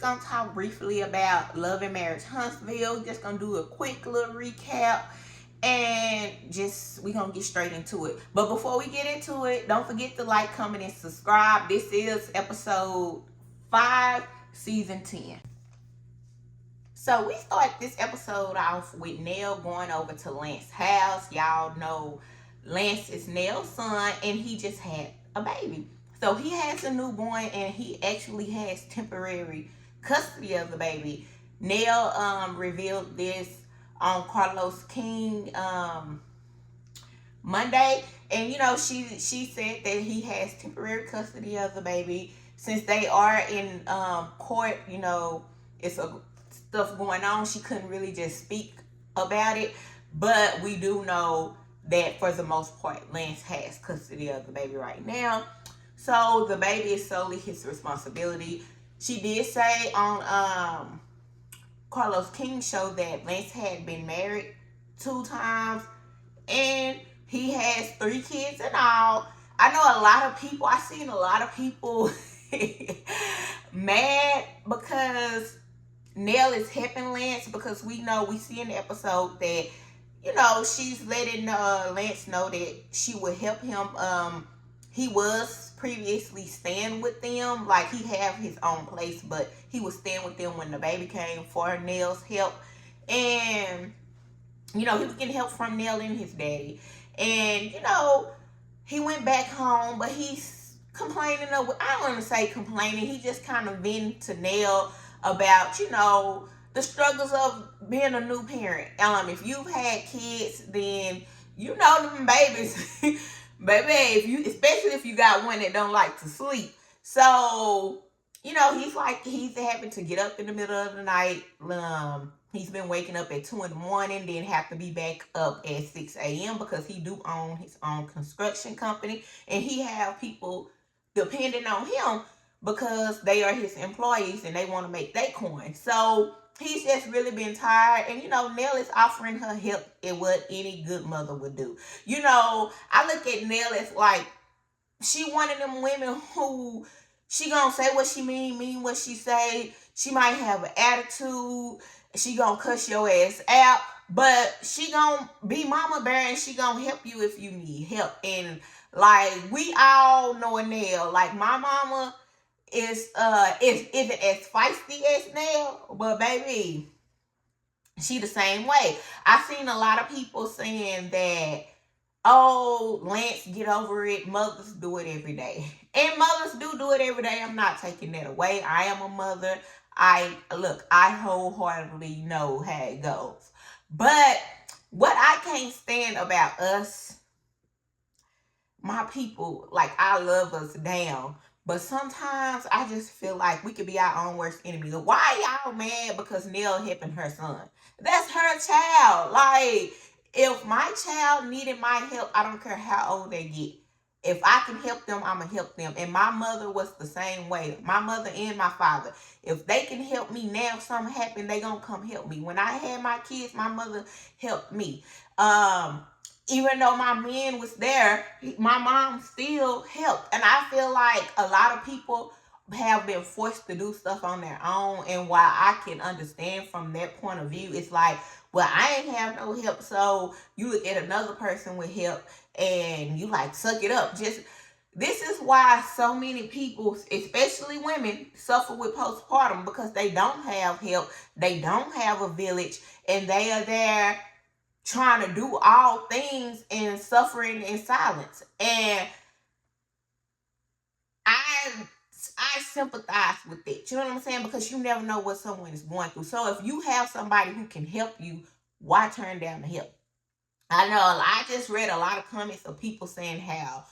gonna talk briefly about Love and Marriage Huntsville. Just gonna do a quick little recap, and we gonna get straight into it. But before we get into it, don't forget to like, comment, and subscribe. This is episode 5, season 10. So we start this episode off with Nell going over to Lance's house. Y'all know Lance is Nell's son, and he just had a baby. So he has a newborn, and he actually has temporary custody of the baby. Nell revealed this on Carlos King Monday, and she said that he has temporary custody of the baby since they are in court. It's a stuff going on. She couldn't really just speak about it, but we do know that for the most part, Lance has custody of the baby right now. So the baby is solely his responsibility. She did say on Carlos King's show that Lance had been married 2 times and he has 3 kids in all. I know I've seen a lot of people mad because Nell is helping Lance, because we see in the episode that she's letting Lance know that she would help him. He was previously staying with them, like he have his own place, but he was staying with them when the baby came for Nell's help. And he was getting help from Nell and his daddy. And he went back home, but he's complaining. I don't want to say complaining. He just kind of vented to Nell about the struggles of being a new parent. If you've had kids, then them babies baby, especially if you got one that don't like to sleep. So he's having to get up in the middle of the night. He's been waking up at 2 in the morning, then have to be back up at 6 a.m. because he do own his own construction company, and he have people depending on him because they are his employees and they want to make their coin. So he's just really been tired. And Nell is offering her help in what any good mother would do. I look at Nell as like, she one of them women who she gonna say what she mean what she say. She might have an attitude, she gonna cuss your ass out, but she gonna be mama bear, and she gonna help you if you need help. And like, we all know a Nell. Like, my mama isn't as feisty as Nell, but baby, she the same way. I seen a lot of people saying that, oh, Lance, get over it. Mothers do it every day. And mothers do it every day. I'm not taking that away. I am a mother. I wholeheartedly know how it goes. But what I can't stand about us, my people, like, I love us down, but sometimes I just feel like we could be our own worst enemy. Why y'all mad because Nell helping her son? That's her child. Like, if my child needed my help, I don't care how old they get. If I can help them, I'm going to help them. And my mother was the same way. My mother and my father. If they can help me now, if something happened, they going to come help me. When I had my kids, my mother helped me. Even though my man was there, my mom still helped. And I feel like a lot of people have been forced to do stuff on their own. And while I can understand from that point of view, it's like, well, I ain't have no help. So you look at another person with help and you like, suck it up. This is why so many people, especially women, suffer with postpartum, because they don't have help. They don't have a village, and they are there trying to do all things and suffering in silence. And I sympathize with it. You know what I'm saying? Because you never know what someone is going through. So if you have somebody who can help you, why turn down the help? I know I just read a lot of comments of people saying how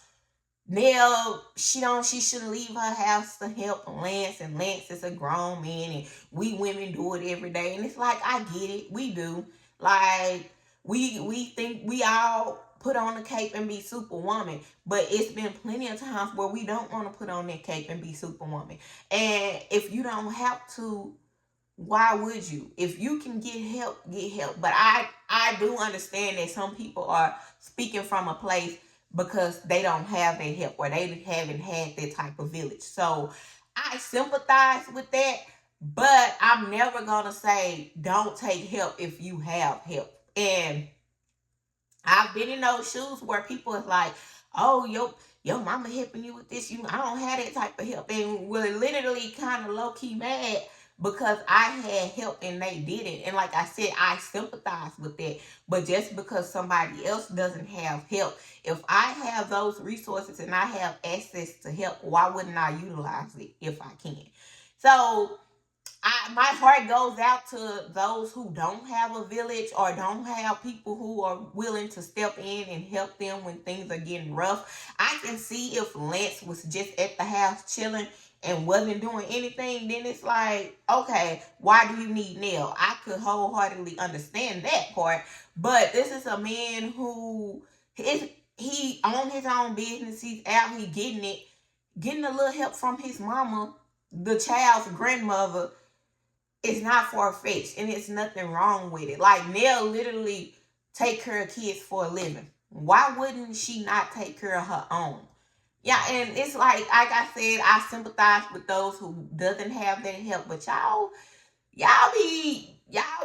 Nell, she shouldn't leave her house to help Lance, and Lance is a grown man, and we women do it every day. And it's like, I get it. We do. Like, we think we all put on the cape and be superwoman, but it's been plenty of times where we don't want to put on that cape and be superwoman. And if you don't have to, why would you? If you can get help, get help. But I do understand that some people are speaking from a place because they don't have that help, or they haven't had that type of village. So I sympathize with that. But I'm never gonna say don't take help if you have help. And I've been in those shoes where people is like, oh, your mama helping you with this. I don't have that type of help. And we're literally kind of low key mad because I had help and they didn't. And like I said, I sympathize with that. But just because somebody else doesn't have help, if I have those resources and I have access to help, why wouldn't I utilize it if I can? So my heart goes out to those who don't have a village or don't have people who are willing to step in and help them when things are getting rough. I can see if Lance was just at the house chilling and wasn't doing anything, then it's like, okay, why do you need Nell? I could wholeheartedly understand that part. But this is a man who he owns his own business. He's out here getting a little help from his mama, the child's grandmother. It's not far-fetched and it's nothing wrong with it. Like, Nell literally take care of kids for a living. Why wouldn't she not take care of her own? Yeah, and it's like I said, I sympathize with those who doesn't have that help, but y'all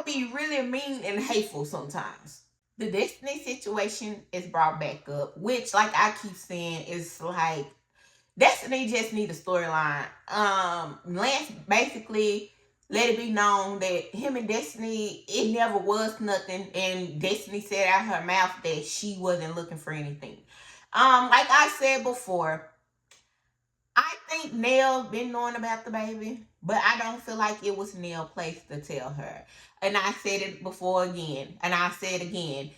be really mean and hateful sometimes. The Destiny situation is brought back up, which, like I keep saying, is like Destiny just need a storyline. Lance basically let it be known that him and Destiny, it never was nothing, and Destiny said out her mouth that she wasn't looking for anything. Like I said before, I think Nell been knowing about the baby, but I don't feel like it was Nell's place to tell her. And I said it before again, and I say it again.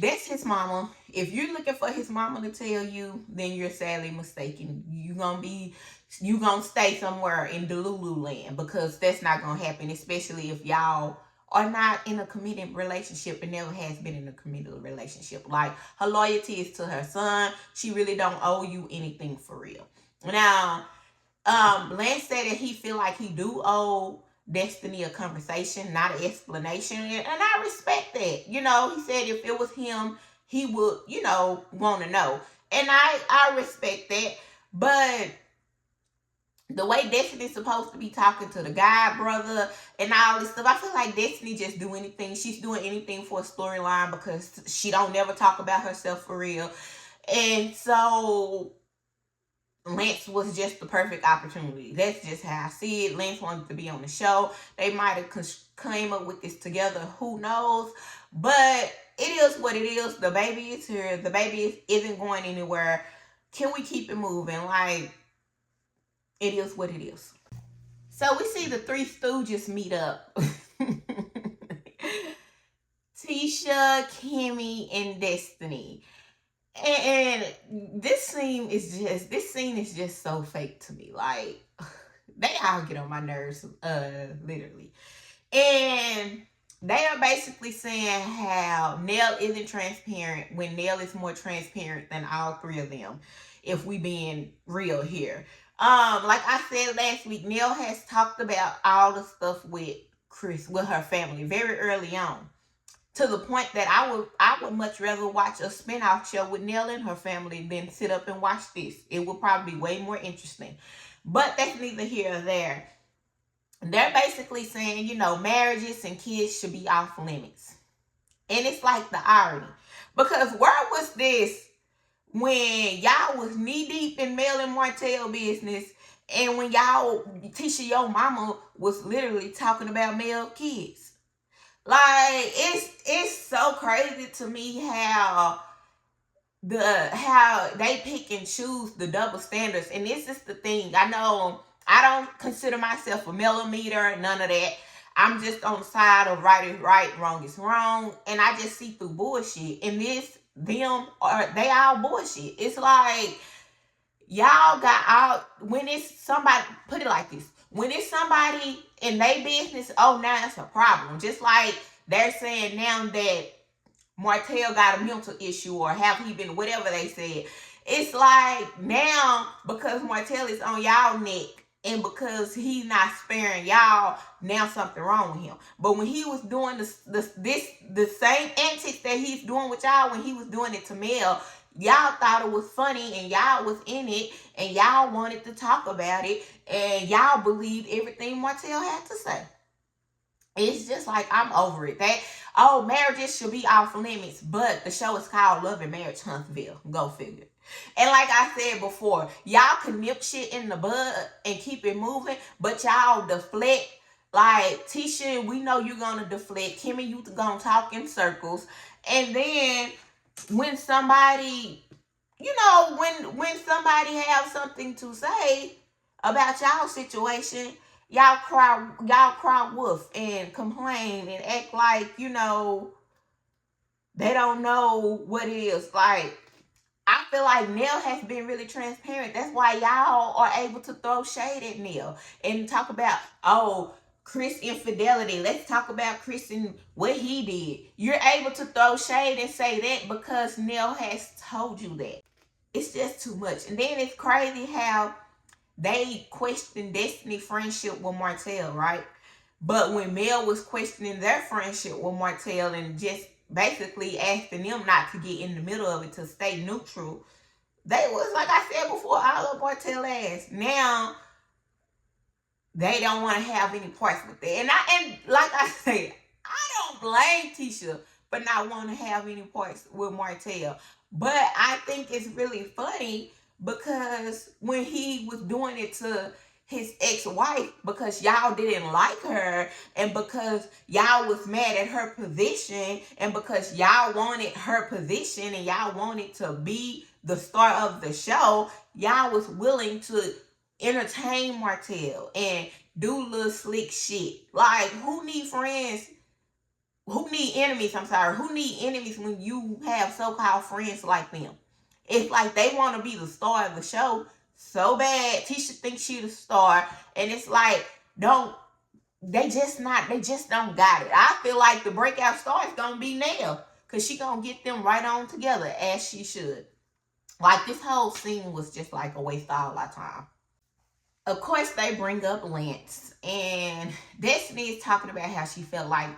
That's his mama. If you're looking for his mama to tell you, then you're sadly mistaken. You gonna stay somewhere in Delulu land, because that's not gonna happen, especially if y'all are not in a committed relationship and never has been in a committed relationship. Like, her loyalty is to her son. She really don't owe you anything for real. Now, Lance said that he feel like he do owe Destiny a conversation, not an explanation, and I respect that. You know, he said if it was him, he would, want to know, and I respect that. But the way Destiny's supposed to be talking to the guy brother and all this stuff, I feel like Destiny just do anything. She's doing anything for a storyline because she don't never talk about herself for real, and so Lance was just the perfect opportunity. That's just how I see it. Lance wanted to be on the show. They might have came up with this together. Who knows? But it is what it is. The baby is here. The baby isn't going anywhere. Can we keep it moving? Like, it is what it is. So we see the three stooges meet up. Tisha, Kimmy, and Destiny. And this scene is just so fake to me. Like, they all get on my nerves, literally. And they are basically saying how Nell isn't transparent when Nell is more transparent than all three of them, if we being real here. Like I said last week, Nell has talked about all the stuff with Chris, with her family, very early on. To the point that I would much rather watch a spinoff show with Nell and her family than sit up and watch this. It would probably be way more interesting. But that's neither here or there. They're basically saying, marriages and kids should be off limits. And it's like the irony. Because where was this when y'all was knee deep in Mel and Martell business, and when Tisha, your mama, was literally talking about Mel kids? Like, it's so crazy to me how they pick and choose the double standards. And this is the thing. I know I don't consider myself a millimeter, none of that. I'm just on the side of right is right, wrong is wrong. And I just see through bullshit. And they all bullshit. It's like, y'all got out, when it's somebody, put it like this. When it's somebody in their business, oh, now it's a problem. Just like they're saying now that Martell got a mental issue, or have he been, whatever they said. It's like now, because Martell is on y'all neck, and because he's not sparing y'all, now something wrong with him. But when he was doing the same antics that he's doing with y'all, when he was doing it to Mel, y'all thought it was funny and y'all was in it and y'all wanted to talk about it and y'all believed everything Martell had to say. It's just like, I'm over it. Marriages should be off limits, but the show is called Love and Marriage Huntsville. Go figure. And like I said before, y'all can nip shit in the bud and keep it moving, but y'all deflect. Like, Tisha, we know you're gonna deflect. Kimmy, you gonna talk in circles. And then when somebody, when somebody have something to say about y'all situation, y'all cry wolf and complain and act like, they don't know what it is. Like, I feel like Nell has been really transparent. That's why y'all are able to throw shade at Nell and talk about, Chris infidelity. Let's talk about Chris and what he did. You're able to throw shade and say that because Nell has told you that. It's just too much. And then it's crazy how they questioned Destiny's friendship with Martell, right? But when Mel was questioning their friendship with Martell and just basically asking them not to get in the middle of it, to stay neutral, they was, like I said before, all up Martell ass. Now, they don't want to have any parts with that. And like I said, I don't blame Tisha for not wanting to have any parts with Martell. But I think it's really funny because when he was doing it to his ex-wife, because y'all didn't like her and because y'all was mad at her position and because y'all wanted her position and y'all wanted to be the star of the show, y'all was willing to entertain Martell and do little slick shit. Like, who need friends? Who need enemies? Who need enemies when you have so-called friends like them? It's like they want to be the star of the show so bad. Tisha thinks she the star, and it's like, they just don't got it. I feel like the breakout star is gonna be Nell, because she gonna get them right on together as she should. Like, this whole scene was just like a waste of all our time. Of course, they bring up Lance, and Destiny is talking about how she felt like,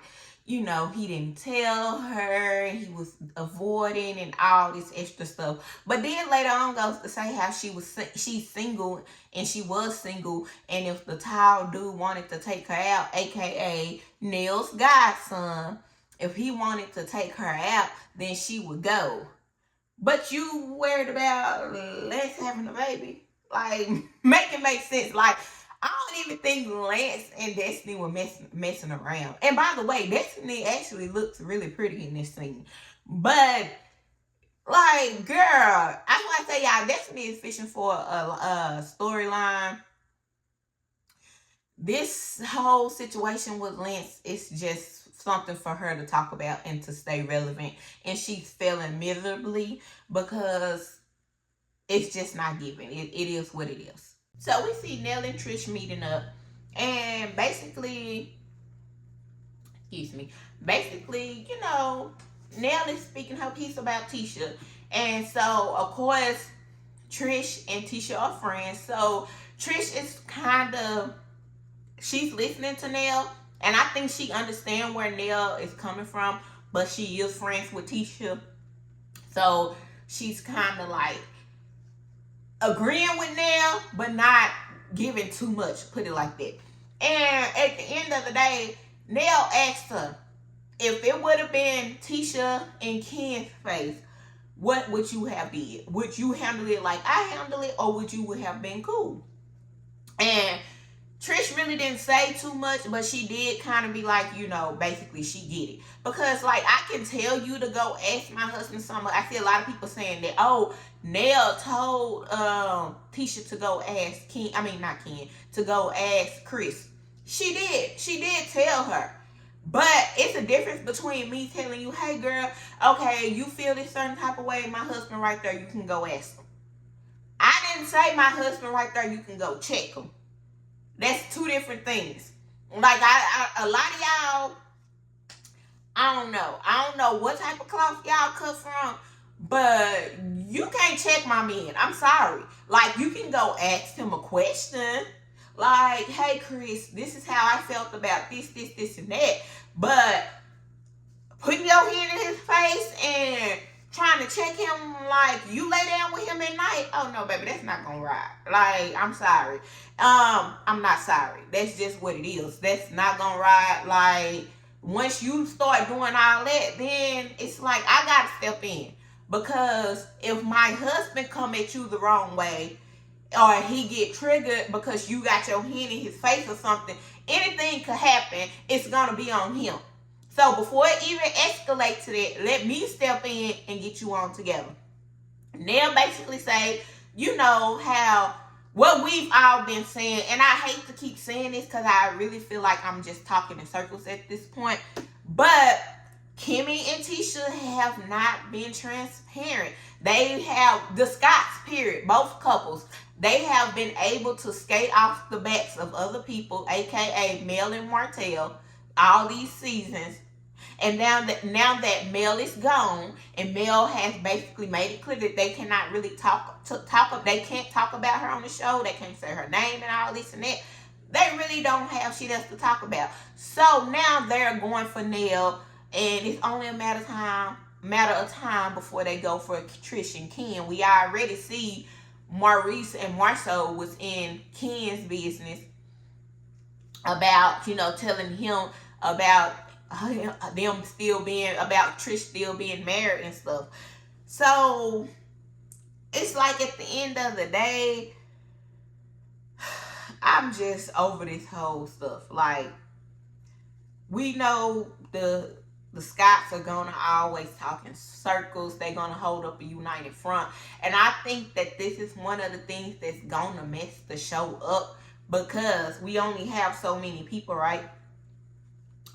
he didn't tell her, he was avoiding and all this extra stuff. But then later on goes to say how she's single, and she was single, and if the tall dude wanted to take her out, aka Nell's godson, if he wanted to take her out, then she would go. But you worried about Lance having a baby? Like, make it make sense. Like, I don't even think Lance and Destiny were messing around. And by the way, Destiny actually looks really pretty in this scene. But, like, girl, I want to say y'all, Destiny is fishing for a storyline. This whole situation with Lance is just something for her to talk about and to stay relevant. And she's failing miserably because it's just not giving. It is what it is. So we see Nell and Trish meeting up, and basically, Nell is speaking her piece about Tisha. And so, of course, Trish and Tisha are friends. So Trish is she's listening to Nell, and I think she understands where Nell is coming from, but she is friends with Tisha. So she's kind of like agreeing with Nell, but not giving too much, put it like that. And at the end of the day, Nell asked her, if it would have been Tisha and Ken's face, what would you have did? Would you handle it like I handle it, or would you have been cool? And Trish really didn't say too much, but she did kind of be like, basically she get it. Because, like, I can tell you to go ask my husband something. I see a lot of people saying that, Nell told Tisha to go ask to go ask Chris. She did tell her. But it's a difference between me telling you, hey, girl, okay, you feel this certain type of way, my husband right there, you can go ask him. I didn't say my husband right there, you can go check him. That's two different things. Like, a lot of y'all, I don't know what type of cloth y'all cut from, but you can't check my man. I'm sorry. Like, you can go ask him a question. Like, hey, Chris, this is how I felt about this, and that. But putting your hand in his face and trying to to check him like, you lay down with him at night? Oh, no, baby, that's not going to ride. Like, I'm sorry. I'm not sorry. That's just what it is. That's not going to ride. Like, once you start doing all that, then it's like, I got to step in. Because if my husband come at you the wrong way, or he get triggered because you got your hand in his face or something, anything could happen. It's going to be on him. So before it even escalates to that, let me step in and get you on together. Nell basically say, you know, how what we've all been saying, and I hate to keep saying this because I really feel like I'm just talking in circles at this point, but Kimmy and Tisha have not been transparent. They have, the Scotts, period, both couples, they have been able to skate off the backs of other people, aka Nell and Martell, all these seasons. And now that Mel is gone, and Mel has basically made it clear that they cannot really they can't talk about her on the show. They can't say her name and all this and that. They really don't have shit else to talk about. So now they're going for Nell, and it's only a matter of time before they go for Trish and Ken. We already see Maurice and Marceau was in Ken's business about, you know, telling him about them still being, about Trish still being married and stuff. So it's like at the end of the day, I'm just over this whole stuff. Like, we know the Scotts are gonna always talk in circles. They're gonna hold up a united front, and I think that this is one of the things that's gonna mess the show up, because we only have so many people, right?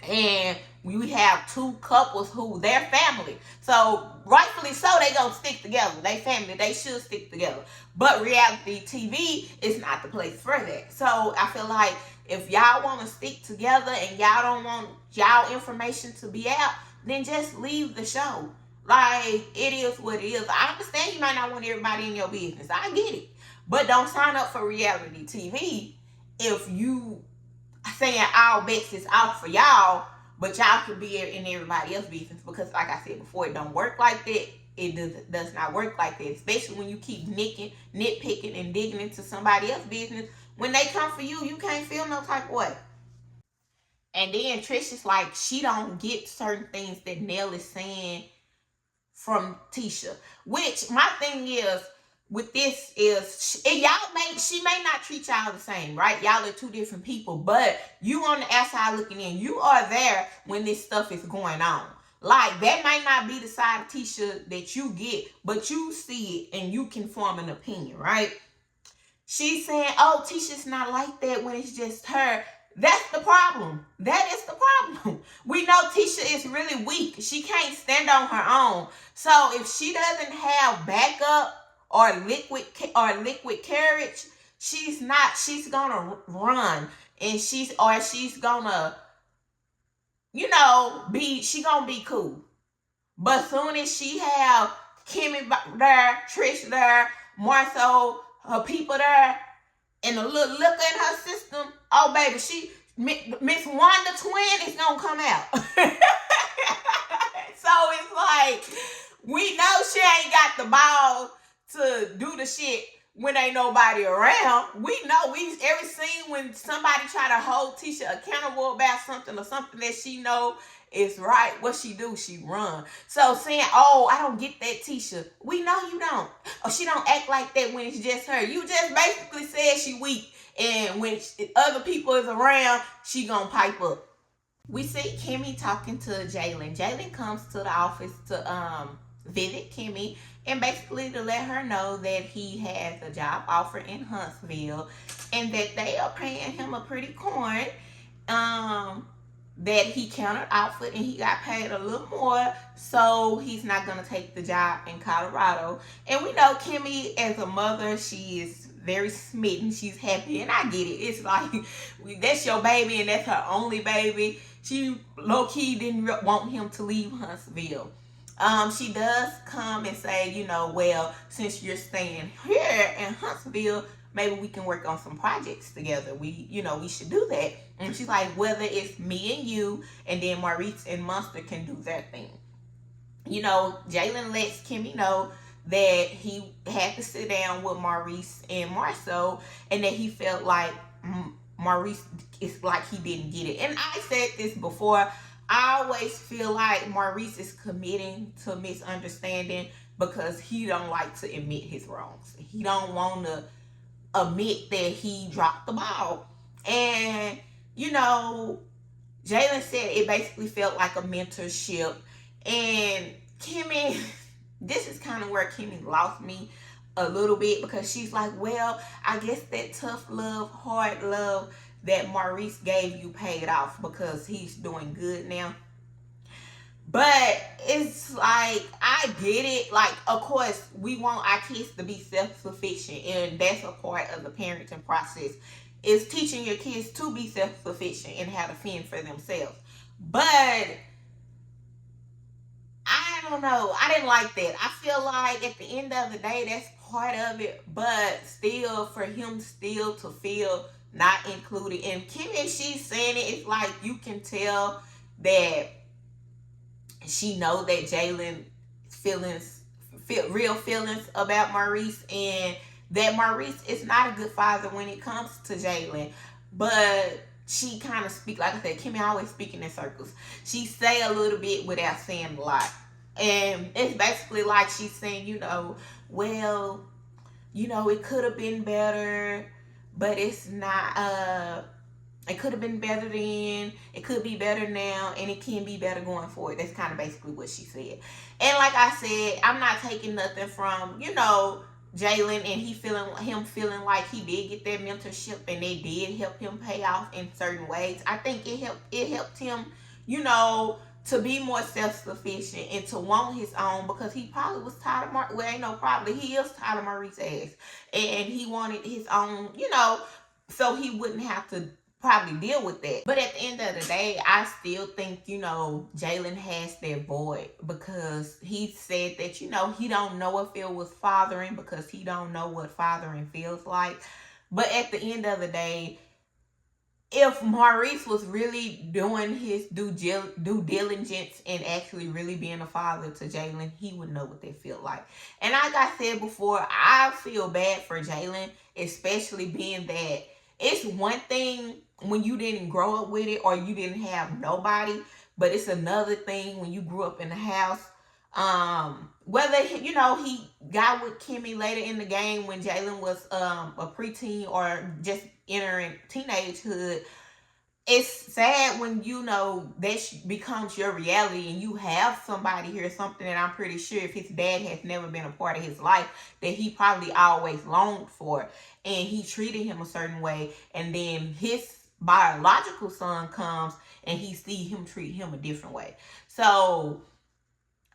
And we have two couples who, they're family. So rightfully so, they gonna stick together. They family, they should stick together. But reality TV is not the place for that. So I feel like if y'all want to stick together and y'all don't want y'all information to be out, then just leave the show. Like, it is what it is. I understand you might not want everybody in your business. I get it. But don't sign up for reality TV if you saying all bets is out for y'all, but y'all could be in everybody else's business. Because like I said before, it don't work like that. It does not work like that, especially when you keep nitpicking and digging into somebody else's business. When they come for you, you can't feel no type of way. And then Trish is like, she don't get certain things that Nell is saying from Tisha. Which, my thing is, with this is, she may not treat y'all the same, right? Y'all are two different people, but you on the outside looking in. You are there when this stuff is going on. Like, that might not be the side of Tisha that you get, but you see it and you can form an opinion, right? She's saying, oh, Tisha's not like that when it's just her. That's the problem. That is the problem. We know Tisha is really weak. She can't stand on her own. So if she doesn't have backup or liquid courage, she's gonna run, and she's gonna, you know, she gonna be cool. But soon as she have Kimmy there, Trish there, Marceau, her people there, and a little liquor in her system, oh baby, Miss Wanda Twin is gonna come out. So it's like, we know she ain't got the balls to do the shit when ain't nobody around. We know, every scene when somebody try to hold Tisha accountable about something, or something that she know is right, what she do? She run. So saying, oh, I don't get that, Tisha. We know you don't. Or she don't act like that when it's just her. You just basically said she weak, and when other people is around, she gonna pipe up. We see Kimmy talking to Jalen. Jalen comes to the office to visit Kimmy, and basically to let her know that he has a job offer in Huntsville, and that they are paying him a pretty coin. That he countered outfit and he got paid a little more, so he's not gonna take the job in Colorado. And we know Kimmy, as a mother, she is very smitten. She's happy, and I get it. It's like, that's your baby, and that's her only baby. She low-key didn't want him to leave Huntsville. She does come and say, you know, well, since you're staying here in Huntsville, maybe we can work on some projects together. We should do that. And she's like, whether it's me and you, and then Maurice and Monster can do their thing. you know, Jalen lets Kimmy know that he had to sit down with Maurice and Marceau, and that he felt like Maurice is like he didn't get it. And I said this before. I always feel like Maurice is committing to misunderstanding because he don't like to admit his wrongs. He don't want to admit that he dropped the ball. And, you know, Jalen said it basically felt like a mentorship. And Kimmy, this is kind of where Kimmy lost me a little bit, because she's like, well, I guess that tough love, hard love that Maurice gave you paid off because he's doing good now. But it's like, I get it. Like, of course, we want our kids to be self-sufficient, and that's a part of the parenting process, is teaching your kids to be self-sufficient and how to fend for themselves. But I don't know. I didn't like that. I feel like at the end of the day, that's part of it. But still, for him still to feel not included. And Kimmy, she's saying it, it's like you can tell that she know that Jalen real feelings about Maurice, and that Maurice is not a good father when it comes to Jalen. But she kind of speak, like I said, Kimmy always speaking in circles. She say a little bit without saying a lot. And it's basically like she's saying, you know, well, you know, it could have been better, but it's not, it could have been better then, it could be better now, and it can be better going forward. That's kind of basically what she said. And like I said, I'm not taking nothing from, you know, Jalen and him feeling like he did get that mentorship and they did help him pay off in certain ways. I think it helped him, you know, to be more self-sufficient and to want his own, because he probably was tired of well, ain't no probably, he is tired of Maurice's ass, and he wanted his own, you know, so he wouldn't have to probably deal with that. But at the end of the day, I still think, you know, Jalen has that void, because he said that, you know, he don't know if it was fathering because he don't know what fathering feels like. But at the end of the day, if Maurice was really doing his due diligence and actually really being a father to Jalen, he would know what they feel like. And like I said before, I feel bad for Jalen, especially being that it's one thing when you didn't grow up with it or you didn't have nobody, but it's another thing when you grew up in the house. Whether, you know, he got with Kimmy later in the game when Jalen was a preteen or just entering teenagehood, it's sad when, you know, that becomes your reality and you have somebody here, something that I'm pretty sure if his dad has never been a part of his life, that he probably always longed for, and he treated him a certain way, and then his biological son comes and he see him treat him a different way. So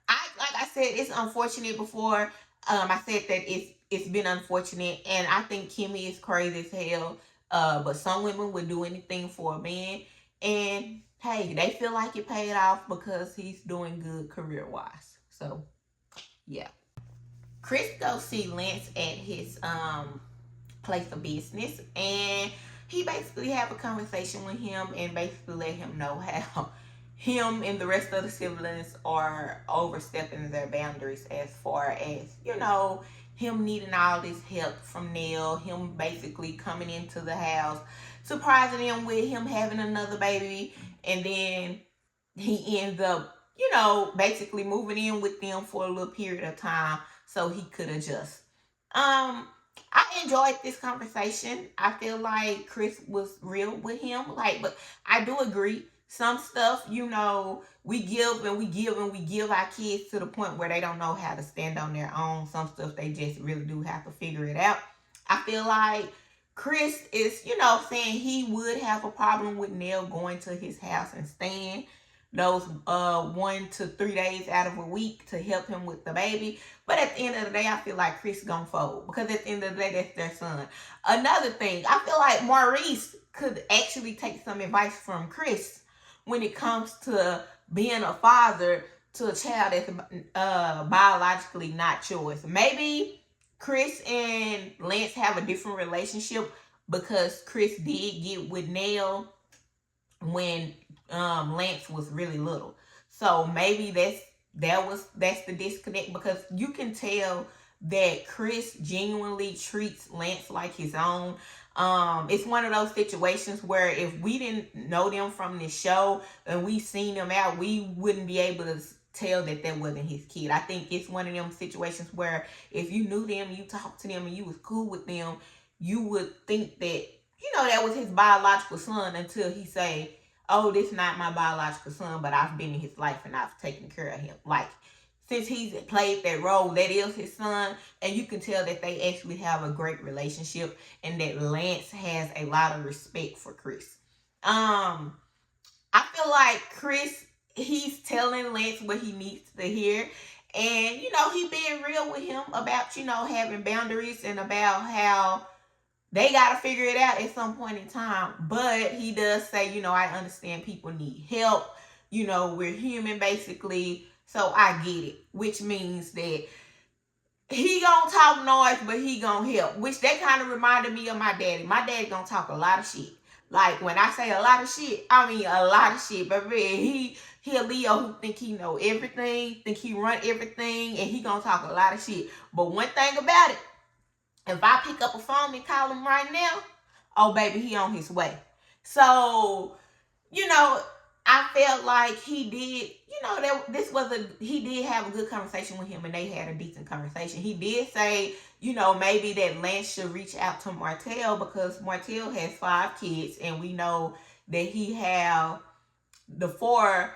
like I said, it's unfortunate before. I said that it's been unfortunate, and I think Kimmy is crazy as hell. But some women would do anything for a man, and hey, they feel like it paid off because he's doing good career wise. So yeah. Chris goes see Lance at his place of business, and he basically have a conversation with him and basically let him know how him and the rest of the siblings are overstepping their boundaries, as far as, you know, him needing all this help from Nell, him basically coming into the house, surprising him with him having another baby, and then he ends up, you know, basically moving in with them for a little period of time so he could adjust. I enjoyed this conversation. I feel like Chris was real with him. Like, but I do agree. Some stuff, you know, we give and we give and we give our kids to the point where they don't know how to stand on their own. Some stuff they just really do have to figure it out. I feel like Chris is, you know, saying he would have a problem with Nell going to his house and staying those 1 to 3 days out of a week to help him with the baby. But at the end of the day, I feel like Chris gonna fold, because at the end of the day, that's their son. Another thing, I feel like Maurice could actually take some advice from Chris when it comes to being a father to a child that's biologically not yours. Maybe Chris and Lance have a different relationship because Chris did get with Nell when Lance was really little. So maybe that's the disconnect, because you can tell that Chris genuinely treats Lance like his own. It's one of those situations where if we didn't know them from this show and we seen them out, we wouldn't be able to tell that that wasn't his kid. I think it's one of them situations where if you knew them, you talked to them, and you was cool with them, you would think that, that was his biological son, until he say, oh, this is not my biological son, but I've been in his life and I've taken care of him. Like, since he's played that role, that is his son, and you can tell that they actually have a great relationship, and that Lance has a lot of respect for Chris. I feel like Chris, he's telling Lance what he needs to hear, and he being real with him about having boundaries, and about how they got to figure it out at some point in time. But he does say, I understand people need help. We're human, basically. So I get it. Which means that he gonna talk noise, but he gonna help. Which that kind of reminded me of my daddy. My daddy gonna talk a lot of shit. Like, when I say a lot of shit, I mean a lot of shit. But man, he a Leo who think he know everything, think he run everything, and he gonna talk a lot of shit. But one thing about it, if I pick up a phone and call him right now, oh baby, he on his way. So, I felt like he did, he did have a good conversation with him, and they had a decent conversation. He did say, maybe that Lance should reach out to Martell, because Martell has 5 kids, and we know that he have the 4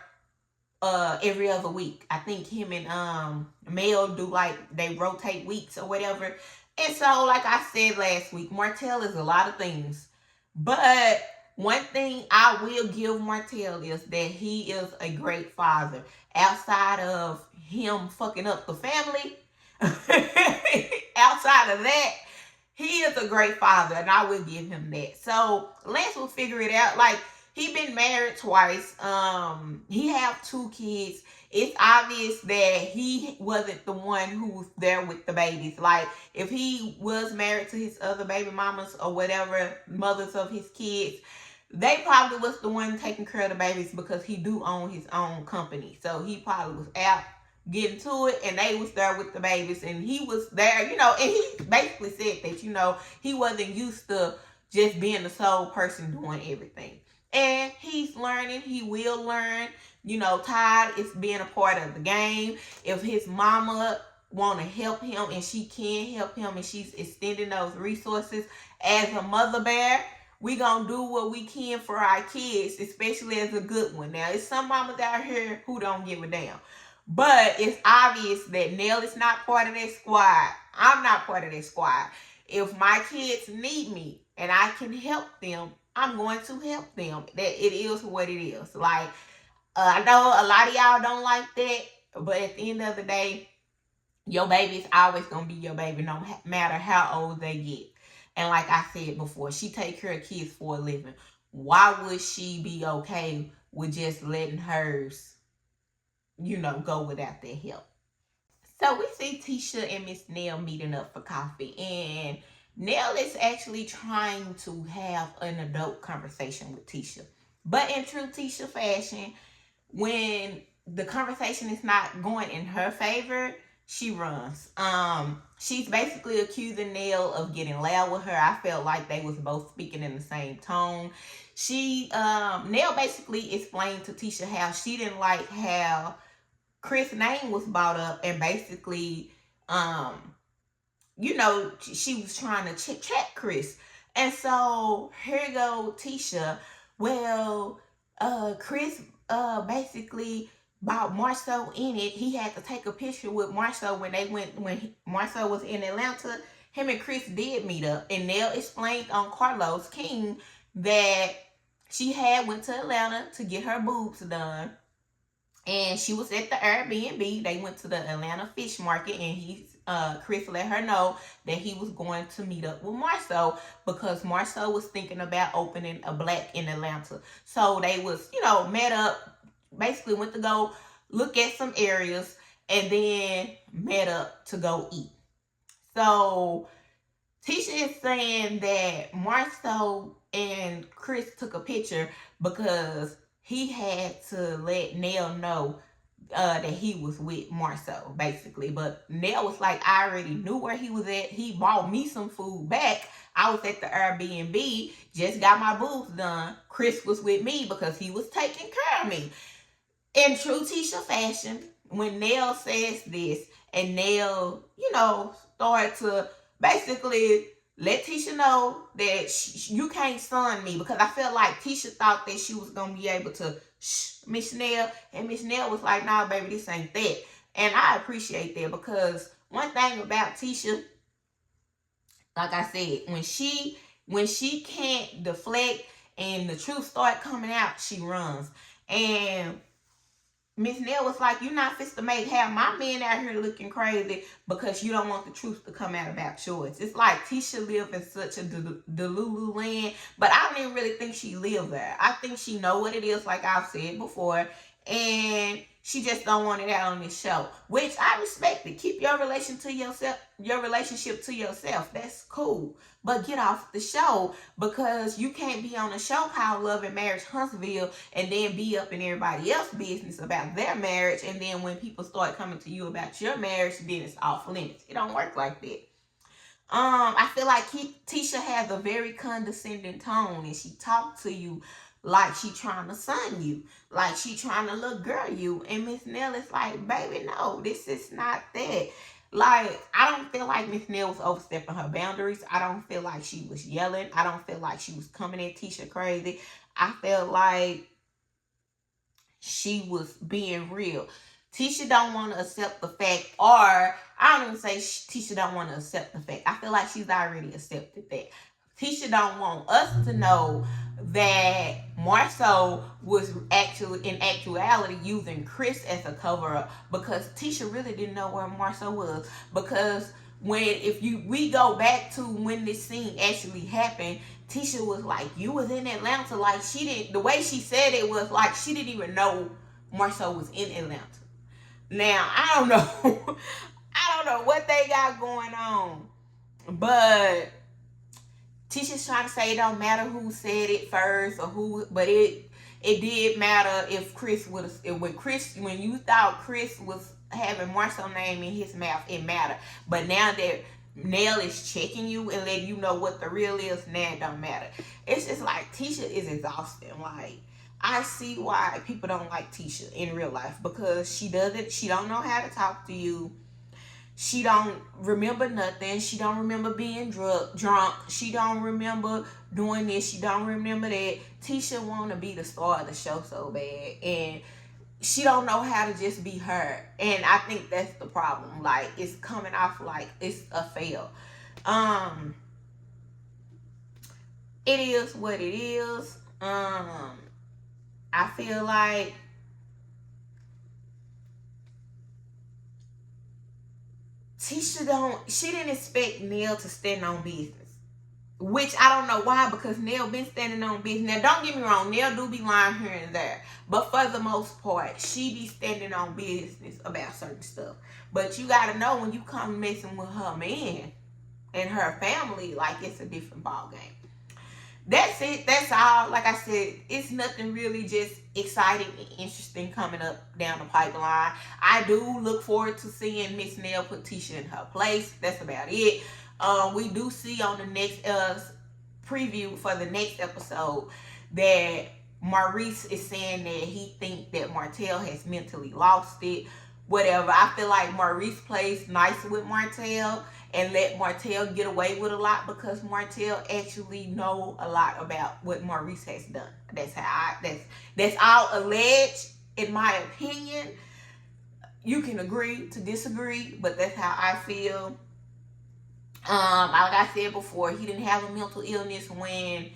every other week. I think him and Mel do, like, they rotate weeks or whatever. And so, like I said last week, Martell is a lot of things. But one thing I will give Martell is that he is a great father. Outside of him fucking up the family, outside of that, he is a great father, and I will give him that. So Lance will figure it out. Like, he been married twice. He have 2 kids. It's obvious that he wasn't the one who was there with the babies. Like, if he was married to his other baby mamas or whatever, mothers of his kids, they probably was the one taking care of the babies, because he do own his own company. So he probably was out getting to it, and they was there with the babies, and he was there, and he basically said that, he wasn't used to just being the sole person doing everything. And he's learning. He will learn. Todd is being a part of the game. If his mama want to help him, and she can help him, and she's extending those resources as a mother bear, we gonna do what we can for our kids, especially as a good one. Now, it's some mamas out here who don't give a damn. But it's obvious that Nell is not part of that squad. I'm not part of that squad. If my kids need me and I can help them, I'm going to help them. That it is what it is. Like, I know a lot of y'all don't like that, but at the end of the day, your baby is always going to be your baby, no matter how old they get. And like I said before, she take care of kids for a living. Why would she be okay with just letting hers, go without their help? So we see Tisha and Miss Nell meeting up for coffee, and Nell is actually trying to have an adult conversation with Tisha. But in true Tisha fashion, when the conversation is not going in her favor, she runs. She's basically accusing Nell of getting loud with her. I felt like they was both speaking in the same tone. Nell basically explained to Tisha how she didn't like how Chris' name was brought up, and basically, she was trying to check Chris. And so here go Tisha. Well, Chris basically bought Marceau in it. He had to take a picture with Marceau when Marceau was in Atlanta. Him and Chris did meet up, and Nell explained on Carlos King that she had went to Atlanta to get her boobs done, and she was at the Airbnb. They went to the Atlanta fish market, and Chris let her know that he was going to meet up with Marceau, because Marceau was thinking about opening a Black in Atlanta. So they was, met up, basically went to go look at some areas, and then met up to go eat. So Tisha is saying that Marceau and Chris took a picture because he had to let Nell know that he was with Marcel, basically. But Nell was like, I already knew where he was at. He bought me some food back. I was at the Airbnb, just got my boobs done. Chris was with me because he was taking care of me. In true Tisha fashion, when Nell says this, and Nell, started to basically let Tisha know that you can't son me, because I felt like Tisha thought that she was going to be able to Miss Nell, and Miss Nell was like, nah, baby, this ain't that. And I appreciate that, because one thing about Tisha, like I said, when she can't deflect and the truth start coming out, she runs. And Miss Nell was like, you're not fit to have my men out here looking crazy because you don't want the truth to come out about yours. It's like Tisha lived in such a delulu land, but I don't even really think she lived there. I think she know what it is, like I've said before, and she just don't want it out on this show, which I respect it. Keep your relationship to yourself. That's cool. But get off the show, because you can't be on a show called Love and Marriage Huntsville and then be up in everybody else's business about their marriage, and then when people start coming to you about your marriage, then it's off limits. It don't work like that. I feel like Tisha has a very condescending tone, and she talks to you like she trying to son you, like she trying to little girl you. And Miss Nell is like, baby, no, this is not that. Like, I don't feel like Miss Nell was overstepping her boundaries. I don't feel like she was yelling. I don't feel like she was coming at Tisha crazy. I felt like she was being real. Tisha don't want to accept the fact, or I don't even say Tisha don't want to accept the fact. I feel like she's already accepted that. Tisha don't want us to know that Marceau was in actuality using Chris as a cover up, because Tisha really didn't know where Marceau was. Because we go back to when this scene actually happened, Tisha was like, you was in Atlanta. Like, the way she said it was like she didn't even know Marceau was in Atlanta. Now, I don't know. I don't know what they got going on. But Tisha's trying to say it don't matter who said it first or who, but it did matter if Chris would have, when you thought Chris was having Marceau's name in his mouth, it mattered. But now that Nell is checking you and letting you know what the real is, now it don't matter. It's just like Tisha is exhausting. Like, I see why people don't like Tisha in real life, because she don't know how to talk to you. She don't remember nothing. She don't remember being drunk. She don't remember doing this. She don't remember that. Tisha want to be the star of the show so bad, and she don't know how to just be her. And I think that's the problem. Like, it's coming off like it's a fail. It is what it is. I feel like she didn't expect Nell to stand on business. Which I don't know why, because Nell been standing on business. Now, don't get me wrong, Nell do be lying here and there. But for the most part, she be standing on business about certain stuff. But you got to know, when you come messing with her man and her family, like, it's a different ball game. That's it. That's all. Like I said, it's nothing really just exciting and interesting coming up down the pipeline. I do look forward to seeing Miss Nell put Tisha in her place. That's about it. We do see on the next preview for the next episode that Maurice is saying that he thinks that Martell has mentally lost it. Whatever. I feel like Maurice plays nice with Martell and let Martell get away with a lot, because Martell actually know a lot about what Maurice has done. That's all alleged, in my opinion. You can agree to disagree, but that's how I feel. Like I said before, he didn't have a mental illness when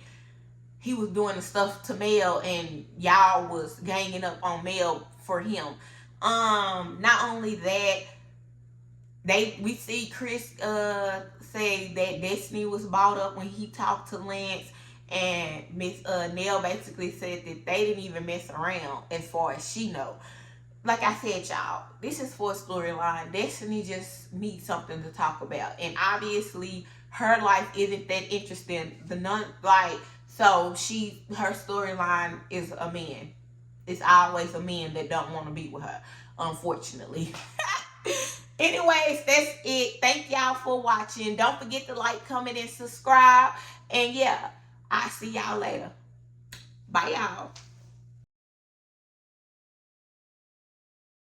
he was doing the stuff to Mel, and y'all was ganging up on Mel for him. Not only that, we see Chris say that Destiny was bought up when he talked to Lance, and Miss Nell basically said that they didn't even mess around as far as she know. Like I said, y'all, this is for a storyline. Destiny just needs something to talk about, and obviously her life isn't that interesting. So her storyline is a man. It's always a man that don't want to be with her. unfortunately. Anyways, that's it. Thank y'all for watching. Don't forget to like, comment, and subscribe. And yeah, I'll see y'all later. Bye, y'all.